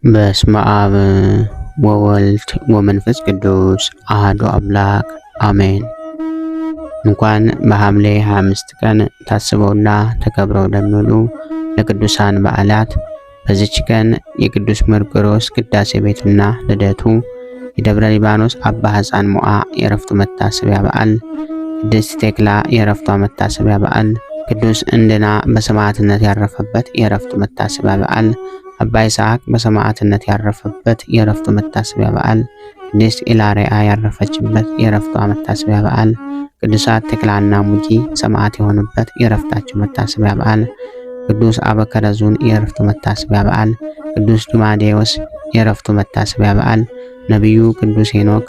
በስመ አብ ወወልድ ወመንፈስ ቅዱስ አሐዱ አምላክ አሜን። እንኳን በሐምሌ 25 ቀን ታስበውና ተከብረው ለሚውሉ ለቅዱሳን በዓላት በዚች ቀን የቅዱስ መርቆሬዎስ ቅዳሴ ቤትና ልደቱ፣ የደብረ ሊባኖስ አባ ሕፃን ሞዓ የዕረፍቱ መታሰቢያ በዓል፣ ቅድስት ቴክላ የዕረፍቷ መታሰቢያ በዓል፣ ቅዱስ እንድና በሰማዕትነት ያረፈበት የዕረፍቱ መታሰቢያ በዓል፣ አባ ይስሐቅ በሰማዕትነት ያረፈበት የዕረፍቱ መታሰቢያ በዓል፣ ቅድስት ኢላርያ ያረፈችበት የዕረፍቷ መታሰቢያ በዓል፣ ቅዱሳት ቴክላና ሙጂ ሰማዕት የሆኑበት የዕረፍታቸው መታሰቢያ በዓል፣ ቅዱስ አበከረዙን የዕረፍቱ መታሰቢያ በዓል፣ ቅዱስ ዱማዴዎስ የዕረፍቱ መታሰቢያ በዓል፣ ነቢዩ ቅዱስ ሄኖክ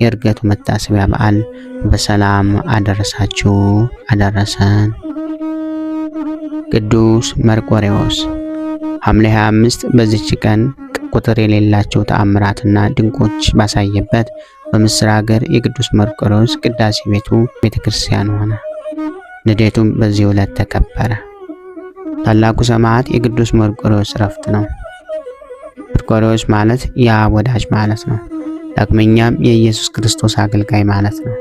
የዕርገቱ መታሰቢያ በዓል። በሰላም አደረሳችሁ አደረሰን። ቅዱስ መርቆሬዎስ ሐምሌ 25 በዚች ቀን ቁጥር የሌላቸው ተአምራትና ድንቆች ባሳየበት በምስር ሀገር የቅዱስ መርቆሬዎስ ቅዳሴ ቤቱ ቤተክርስቲያን ሆነ። ልደቱም በዚህ ዕለት ተከበረ። ታላቁ ሰማዕት የቅዱስ መርቆሬዎስ ዕረፍት ነው። መርቆሬዎስ ማለት የአብ ወዳጅ ማለት ነው። ዳግመኛም የኢየሱስ ክርስቶስ አገልጋይ ማለት ነው።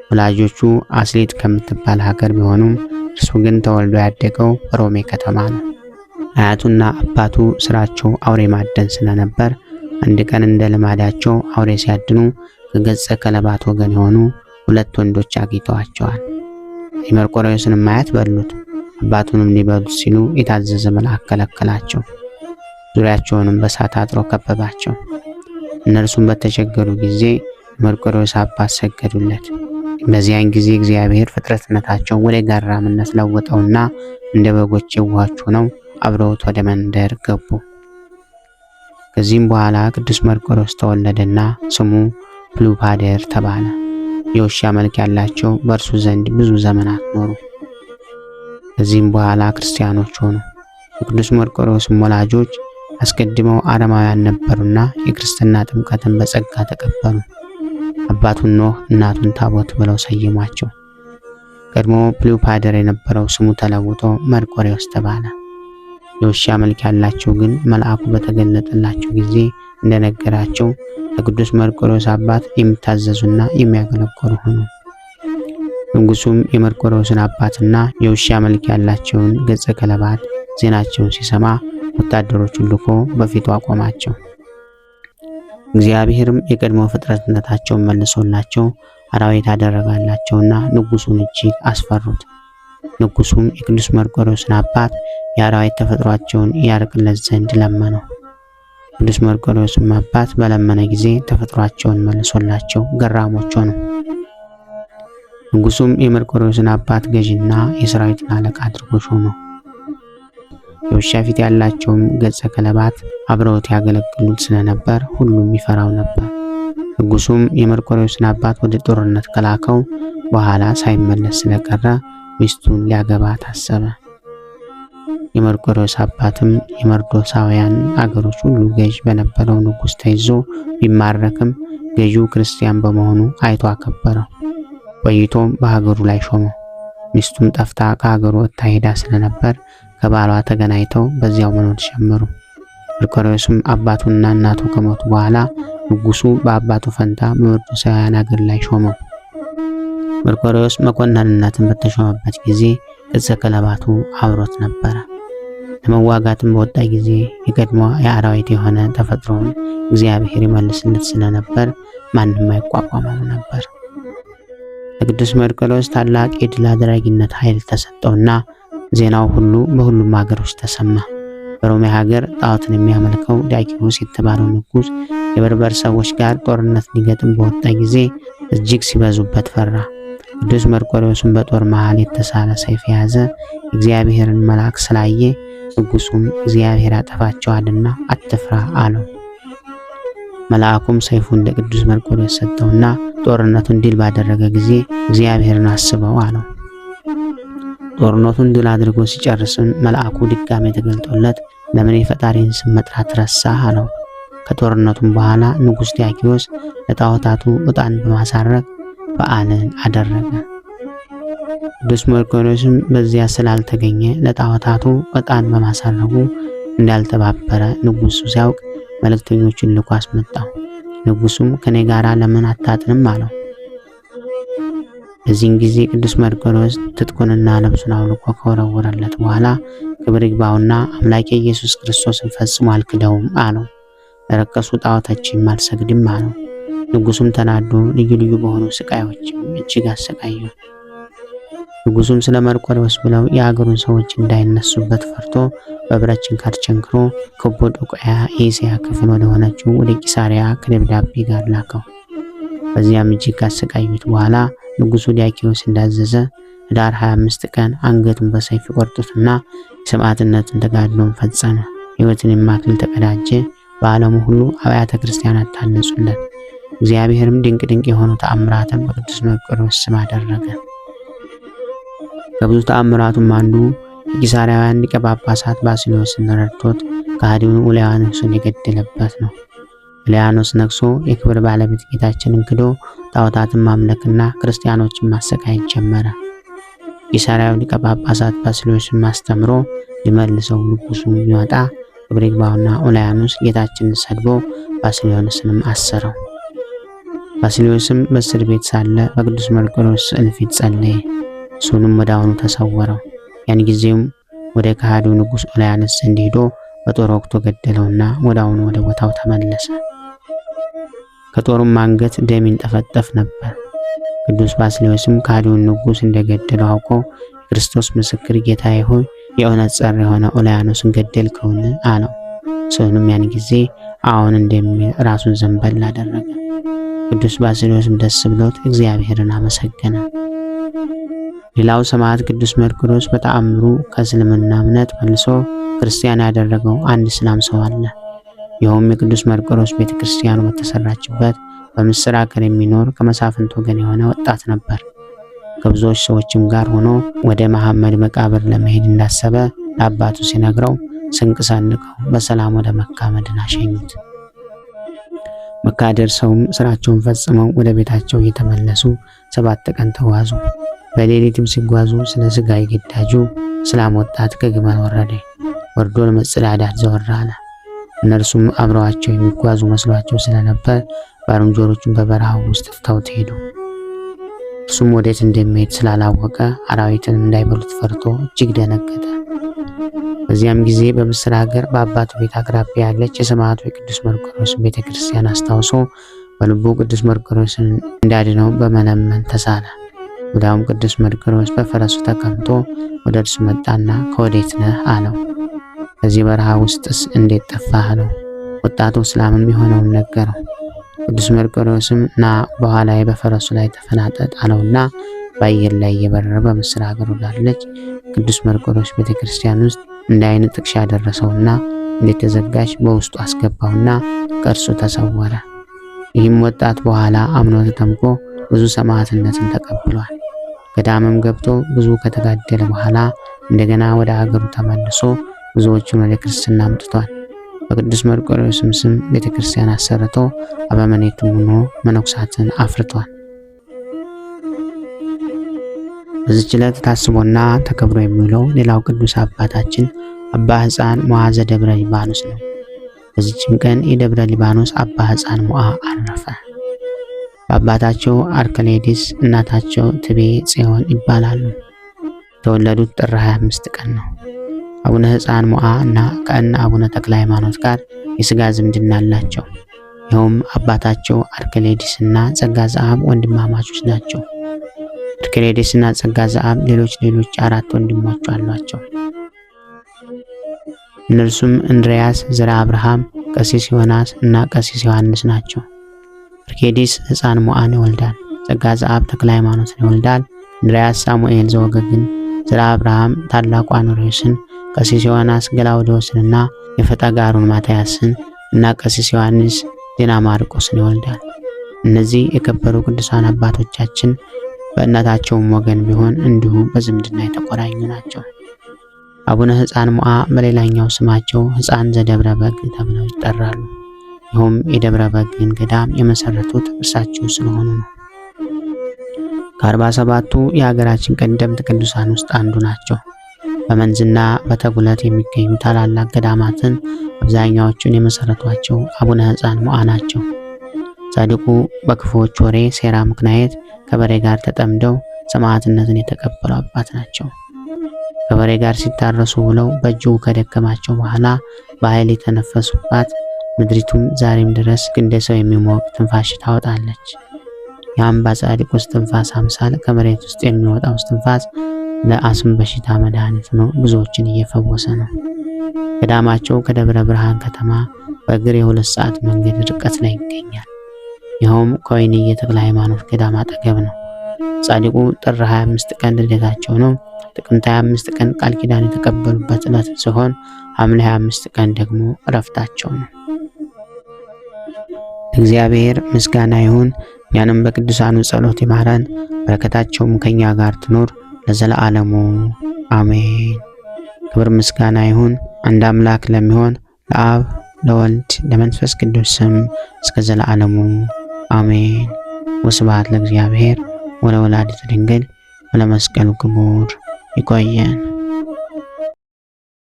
ወላጆቹ አስሊጥ ከምትባል ሀገር ቢሆኑም እርሱ ግን ተወልዶ ያደገው ሮሜ ከተማ ነው። አያቱና አባቱ ስራቸው አውሬ ማደን ስለነበር አንድ ቀን እንደ ልማዳቸው አውሬ ሲያድኑ ከገጸ ከለባት ወገን የሆኑ ሁለት ወንዶች አግኝተዋቸዋል። የመርቆሬዎስንም አያት በሉት። አባቱንም ሊበሉት ሲሉ የታዘዘ መልአክ ከለከላቸው። ዙሪያቸውንም በእሳት አጥሮ ከበባቸው። እነርሱም በተቸገሩ ጊዜ መርቆሬዎስ አባት ሰገዱለት። በዚያን ጊዜ እግዚአብሔር ፍጥረትነታቸው ወደ ጋራምነት ለወጠውና እንደ በጎች የዋሆች ሆነው አብረውት ወደ መንደር ገቡ። ከዚህም በኋላ ቅዱስ መርቆሬዎስ ተወለደና ስሙ ፕሉፓዴር ተባለ። የውሻ መልክ ያላቸው በእርሱ ዘንድ ብዙ ዘመናት ኖሩ። ከዚህም በኋላ ክርስቲያኖች ሆኑ። የቅዱስ መርቆሬዎስም ወላጆች አስቀድመው አረማውያን ነበሩና የክርስትና ጥምቀትን በጸጋ ተቀበሉ። አባቱን ኖህ እናቱን ታቦት ብለው ሰየሟቸው። ቀድሞ ፕሉፓዴር የነበረው ስሙ ተለውጦ መርቆሬዎስ ተባለ። የውሻ መልክ ያላቸው ግን መልአኩ በተገለጠላቸው ጊዜ እንደነገራቸው ለቅዱስ መርቆሬዎስ አባት የሚታዘዙና የሚያገለግሉ ሆኑ። ንጉሱም የመርቆሬዎስን አባትና የውሻ መልክ ያላቸውን ገጸ ከለባት ዜናቸውን ሲሰማ ወታደሮቹን ልኮ በፊቱ አቆማቸው። እግዚአብሔርም የቀድሞ ፍጥረትነታቸውን መልሶላቸው አራዊት አደረጋላቸውና ንጉሱን እጅግ አስፈሩት። ንጉሱም የቅዱስ መርቆሬዎስን አባት የአራዊት ተፈጥሯቸውን ያርቅለት ዘንድ ለመነው። ቅዱስ መርቆሬዎስም አባት በለመነ ጊዜ ተፈጥሯቸውን መልሶላቸው ገራሞች ሆኑ። ንጉሱም የመርቆሬዎስን አባት ገዥና የሰራዊትን አለቃ አድርጎ ሾመው። የውሻ ፊት ያላቸውም ገጸ ከለባት አብረውት ያገለግሉት ስለነበር ሁሉም ይፈራው ነበር። ንጉሱም የመርቆሬዎስን አባት ወደ ጦርነት ከላከው በኋላ ሳይመለስ ስለቀረ ሚስቱን ሊያገባ ታሰበ። የመርቆሬዎስ አባትም የመርዶሳውያን አገሮች ሁሉ ገዥ በነበረው ንጉስ ተይዞ ቢማረክም ገዢው ክርስቲያን በመሆኑ አይቶ አከበረው። ቆይቶም በሀገሩ ላይ ሾመው። ሚስቱም ጠፍታ ከሀገሩ ወጥታ ሄዳ ስለነበር ከባሏ ተገናኝተው በዚያው መኖር ጀመሩ። መርቆሬዎስም አባቱና እናቱ ከሞቱ በኋላ ንጉሱ በአባቱ ፈንታ በመርዶሳውያን አገር ላይ ሾመው። መርቆሬዎስ መኮንንነትን በተሾመበት ጊዜ ገጸ ከለባቱ አብሮት ነበረ። ለመዋጋትም በወጣ ጊዜ የቀድሞ የአራዊት የሆነ ተፈጥሮውን እግዚአብሔር ይመልስለት ስለነበር ማንም አይቋቋመው ነበር። ለቅዱስ መርቆሬዎስ ታላቅ የድል አድራጊነት ኃይል ተሰጠውና ዜናው ሁሉ በሁሉም ሀገሮች ተሰማ። በሮሜ ሀገር ጣዖትን የሚያመልከው ዳኪዎስ የተባለው ንጉስ የበርበር ሰዎች ጋር ጦርነት ሊገጥም በወጣ ጊዜ እጅግ ሲበዙበት ፈራ። ቅዱስ መርቆሬዎስም በጦር መሃል የተሳለ ሰይፍ የያዘ እግዚአብሔርን መልአክ ስላየ ንጉሱም እግዚአብሔር ያጠፋቸዋልና አትፍራ አለው። መልአኩም ሰይፉን ለቅዱስ መርቆሬዎስ ሰጠውና ጦርነቱን ድል ባደረገ ጊዜ እግዚአብሔርን አስበው አለው። ጦርነቱን ድል አድርጎ ሲጨርስም መልአኩ ድጋሜ ተገልጦለት ለምን የፈጣሪን ስም መጥራት ረሳህ አለው። ከጦርነቱም በኋላ ንጉስ ዳኪዎስ ለጣዖታቱ ዕጣን በማሳረግ በዓልን አደረገ። ቅዱስ መርቆሬዎስም በዚያ ስላልተገኘ ለጣዖታቱ ዕጣን በማሳረጉ እንዳልተባበረ ንጉሱ ሲያውቅ መልእክተኞችን ልኮ አስመጣው። ንጉሱም ከኔ ጋር ለምን አታጥንም አለው። በዚህን ጊዜ ቅዱስ መርቆሬዎስ ትጥቁንና ልብሱን አውልቆ ከወረወረለት በኋላ ክብር ይግባውና አምላኬ ኢየሱስ ክርስቶስን ፈጽሞ አልክደውም አለው። ለረከሱ ጣዖቶችም አልሰግድም አለው። ንጉሱም ተናዶ ልዩ ልዩ በሆኑ ስቃዮችም እጅግ አሰቃየው። ንጉሱም ስለ መርቆሬዎስ ብለው የአገሩን ሰዎች እንዳይነሱበት ፈርቶ በብረት ችንካር ቸንክሮ ከቦዶቅያ የእስያ ክፍል ወደ ሆነችው ወደ ቂሳሪያ ከደብዳቤ ጋር ላከው። በዚያም እጅግ ካሰቃዩት በኋላ ንጉሱ ዲያኪዎስ እንዳዘዘ ኅዳር 25 ቀን አንገቱን በሰይፍ ቆርጡትና የሰማዕትነትን ተጋድሎን ፈጸመ። ሕይወትን የማክል ተቀዳጀ። በዓለሙ ሁሉ አብያተ ክርስቲያናት ታነጹለት። እግዚአብሔርም ድንቅ ድንቅ የሆኑ ተአምራትን በቅዱስ መርቆሬዎስ ስም አደረገ። ከብዙ ተአምራቱም አንዱ የቂሳርያውያን ሊቀ ጳጳሳት ባስልዮስን ረድቶት ከሃዲውን ኡልያኖስን የገደለበት ነው። ኡልያኖስ ነግሶ የክብር ባለቤት ጌታችንን ክዶ ጣዖታትን ማምለክና ክርስቲያኖችን ማሰቃየት ጀመረ። ቂሳርያው ሊቀ ጳጳሳት ባስልዮስን ማስተምሮ ሊመልሰው ንጉሱ ቢመጣ ክብር ይግባውና ኡልያኖስ ጌታችንን ሰድቦ ባስልዮስንም አሰረው። ባስልዮስም በእስር ቤት ሳለ በቅዱስ መርቆሬዎስ ስዕል ፊት ጸለየ። እሱንም ወዲያውኑ ተሰወረው። ያን ጊዜም ወደ ከሃዲው ንጉስ ኡልያኖስ ዘንድ ሄዶ በጦር ወግቶ ገደለውና ወዲያውኑ ወደ ቦታው ተመለሰ። ከጦሩም አንገት ደም ይንጠፈጠፍ ነበር። ቅዱስ ባስልዮስም ከሃዲውን ንጉስ እንደገደለው አውቆ የክርስቶስ ምስክር ጌታዬ ሆይ የእውነት ጸር የሆነ ኡልያኖስን ገደልከውን አለው። እሱንም ያን ጊዜ አዎን እንደሚል ራሱን ዘንበል አደረገ። ቅዱስ ባስልዮስም ደስ ብሎት እግዚአብሔርን አመሰገነ። ሌላው ሰማዕት ቅዱስ መርቆሬዎስ በተአምሩ ከእስልምና እምነት መልሶ ክርስቲያን ያደረገው አንድ እስላም ሰው አለ። ይኸውም የቅዱስ መርቆሬዎስ ቤተክርስቲያኑ በተሰራችበት በምስር አገር የሚኖር ከመሳፍንት ወገን የሆነ ወጣት ነበር። ከብዙዎች ሰዎችም ጋር ሆኖ ወደ መሐመድ መቃብር ለመሄድ እንዳሰበ ለአባቱ ሲነግረው ስንቅ ሰንቀው በሰላም ወደ መካ መዲና ሸኙት። መካ ደርሰውም ስራቸውን ፈጽመው ወደ ቤታቸው እየተመለሱ 7 ቀን ተጓዙ። በሌሊትም ሲጓዙ ስለ ስጋዊ ግዳጁ እስላም ወጣት ከግመል ወረደ። ወርዶ ለመጸዳዳት ዘወር አለ። እነርሱም አብረዋቸው የሚጓዙ መስሏቸው ስለነበር ባልንጀሮቹን በበረሃው ውስጥ ትተውት ሄዱ። እርሱም ወዴት እንደሚሄድ ስላላወቀ አራዊትን እንዳይበሉት ፈርቶ እጅግ ደነገጠ። በዚያም ጊዜ በምስር ሀገር በአባቱ ቤት አቅራቢያ ያለች የሰማዕቱ የቅዱስ መርቆሬዎስ ቤተክርስቲያን አስታውሶ በልቡ ቅዱስ መርቆሬዎስን እንዲያድነው በመለመን ተሳለ። ወዲያውም ቅዱስ መርቆሬዎስ በፈረሱ ተቀምጦ ወደ እርሱ መጣና ከወዴት ነህ አለው። ከዚህ በረሃ ውስጥስ እንዴት ጠፋህ አለው። ወጣቱ እስላምም የሆነውን ነገረው። ቅዱስ መርቆሬዎስም ና በኋላዬ በፈረሱ ላይ ተፈናጠጥ አለውና በአየር ላይ እየበረረ በምስር ሀገር ወዳለች ቅዱስ መርቆሬዎስ ቤተክርስቲያን ውስጥ እንደ ዓይን ጥቅሻ ደረሰውና እንዴት ተዘጋጅ በውስጡ አስገባውና ከእርሱ ተሰወረ። ይህም ወጣት በኋላ አምኖ ተጠምቆ ብዙ ሰማዕትነትን ተቀብሏል። ገዳምም ገብቶ ብዙ ከተጋደለ በኋላ እንደገና ወደ ሀገሩ ተመልሶ ብዙዎችን ወደ ክርስትና አምጥቷል። በቅዱስ መርቆሬዎስም ስም ቤተክርስቲያን አሰርቶ አበምኔትም ሆኖ መነኮሳትን አፍርቷል። በዚህች ዕለት ታስቦና ተከብሮ የሚውለው ሌላው ቅዱስ አባታችን አባ ሕፃን ሞዐ ዘደብረ ሊባኖስ ነው። በዚህችም ቀን የደብረ ሊባኖስ አባ ሕፃን ሞዐ አረፈ። በአባታቸው አርከሌዲስ እናታቸው ትቤ ጽዮን ይባላሉ። የተወለዱት ጥር 25 ቀን ነው። አቡነ ሕፃን ሞዐ እና ከእነ አቡነ ተክለ ሃይማኖት ጋር የሥጋ ዝምድና አላቸው። ይኸውም አባታቸው አርከሌዲስ እና ጸጋ ዘአብ ወንድማማቾች ናቸው። አርከሌዲስ እና ጸጋ ዘአብ ሌሎች 4 ወንድሞች አሏቸው። እነርሱም እንድርያስ፣ ዘራ አብርሃም፣ ቀሲስ ዮናስ እና ቀሲስ ዮሐንስ ናቸው። አርከሌዲስ ሕፃን ሞዐን ይወልዳል። ጸጋ ዘአብ ተክለ ሃይማኖትን ይወልዳል። እንድርያስ ሳሙኤል ዘወገግን፣ ዘራ አብርሃም ታላቁ አኖሬዎስን፣ ቀሲስ ዮሐንስ ገላውዴዎስንና የፈጠጋሩን ማትያስን እና ቀሲስ ዮሐንስ ዜና ማርቆስን ይወልዳል። እነዚህ የከበሩ ቅዱሳን አባቶቻችን በእናታቸውም ወገን ቢሆን እንዲሁ በዝምድና የተቆራኙ ናቸው። አቡነ ሕፃን ሞዐ በሌላኛው ስማቸው ሕፃን ዘደብረ በግ ተብለው ይጠራሉ። ይኸውም የደብረ በግን ገዳም የመሰረቱት እርሳቸው ስለሆኑ ነው። ከ47ቱ የሀገራችን ቀደምት ቅዱሳን ውስጥ አንዱ ናቸው። በመንዝና በተጉለት የሚገኙ ታላላቅ ገዳማትን አብዛኛዎቹን የመሰረቷቸው አቡነ ሕፃን ሞዓ ናቸው። ጻድቁ በክፉዎች ወሬ ሴራ ምክንያት ከበሬ ጋር ተጠምደው ሰማዕትነትን የተቀበሉ አባት ናቸው። ከበሬ ጋር ሲታረሱ ውለው በእጅጉ ከደከማቸው በኋላ በኃይል የተነፈሱባት ምድሪቱም ዛሬም ድረስ እንደ ሰው የሚሞቅ ትንፋሽ ታወጣለች። ያም በጻድቁ እስትንፋስ አምሳል ከመሬት ውስጥ የሚወጣው እስትንፋስ ለአስም በሽታ መድኃኒት ነው፣ ብዙዎችን እየፈወሰ ነው። ገዳማቸው ከደብረ ብርሃን ከተማ በእግር የ2 ሰዓት መንገድ ርቀት ላይ ይገኛል። ይኸውም ከወይንዬ ተክለ ሃይማኖት ገዳም አጠገብ ነው። ጻድቁ ጥር 25 ቀን ልደታቸው ነው። ጥቅምት 25 ቀን ቃል ኪዳን የተቀበሉበት ዕለት ሲሆን ሐምሌ 25 ቀን ደግሞ ዕረፍታቸው ነው። እግዚአብሔር ምስጋና ይሁን። እኛንም በቅዱሳኑ ጸሎት ይማረን፣ በረከታቸውም ከኛ ጋር ትኖር ለዘለዓለሙ አሜን። ክብር ምስጋና ይሁን አንድ አምላክ ለሚሆን ለአብ ለወልድ ለመንፈስ ቅዱስ ስም እስከ ዘለዓለሙ አሜን። ወስብሐት ለእግዚአብሔር ወለወላዲቱ ድንግል ወለመስቀሉ ክቡር። ይቆየን።